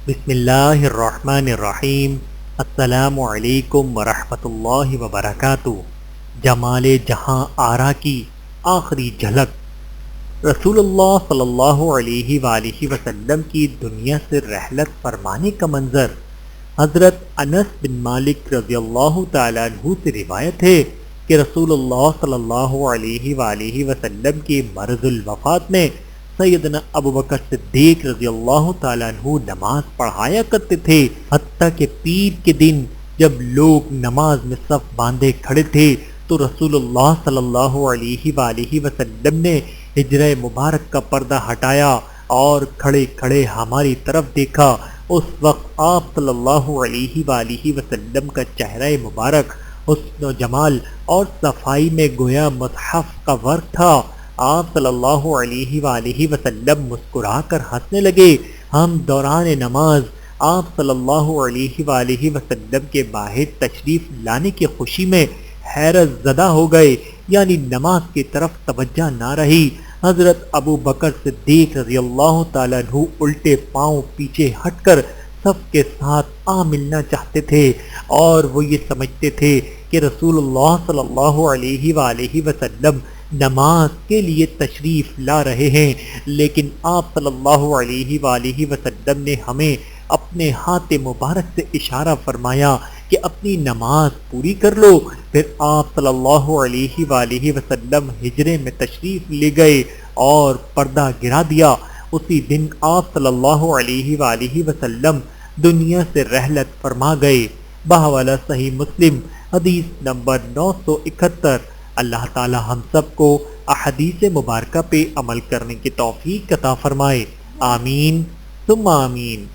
بسم اللہ الرحمن الرحیم۔ السلام علیکم ورحمۃ اللہ وبرکاتہ۔ جمال جہاں آرا کی آخری جھلک۔ رسول اللہ صلی اللہ علیہ وآلہ وسلم کی دنیا سے رحلت فرمانے کا منظر حضرت انس بن مالک رضی اللہ تعالیٰ عنہ سے روایت ہے کہ رسول اللہ صلی اللہ علیہ وآلہ وسلم کی مرض الوفات میں سیدنا ابو بکر صدیق رضی اللہ تعالیٰ عنہ نماز پڑھایا کرتے تھے، حتیٰ کہ پیر کے دن جب لوگ نماز میں صف باندھے کھڑے تھے تو رسول اللہ صلی اللہ علیہ وآلہ وسلم نے حجرہ مبارک کا پردہ ہٹایا اور کھڑے کھڑے ہماری طرف دیکھا۔ اس وقت آپ صلی اللہ علیہ وآلہ وسلم کا چہرہ مبارک حسن و جمال اور صفائی میں گویا مصحف کا ورق تھا۔ آپ صلی اللہ علیہ وآلہ وسلم مسکرا کر ہنسنے لگے۔ ہم دوران نماز آپ صلی اللہ علیہ وآلہ وسلم کے باہر تشریف لانے کی خوشی میں حیرت زدہ ہو گئے، یعنی نماز کی طرف توجہ نہ رہی۔ حضرت ابو بکر صدیق رضی اللہ تعالیٰ عنہ الٹے پاؤں پیچھے ہٹ کر صف کے ساتھ آ ملنا چاہتے تھے، اور وہ یہ سمجھتے تھے کہ رسول اللہ صلی اللہ علیہ وآلہ وسلم نماز کے لیے تشریف لا رہے ہیں، لیکن آپ صلی اللہ علیہ وآلہ وسلم نے ہمیں اپنے ہاتھ مبارک سے اشارہ فرمایا کہ اپنی نماز پوری کر لو۔ پھر آپ صلی اللہ علیہ وآلہ وسلم حجرے میں تشریف لے گئے اور پردہ گرا دیا۔ اسی دن آپ صلی اللہ علیہ وآلہ وسلم دنیا سے رحلت فرما گئے۔ بحوالہ صحیح مسلم حدیث نمبر 971۔ اللہ تعالی ہم سب کو احادیث مبارکہ پہ عمل کرنے کی توفیق عطا فرمائے، آمین ثم آمین۔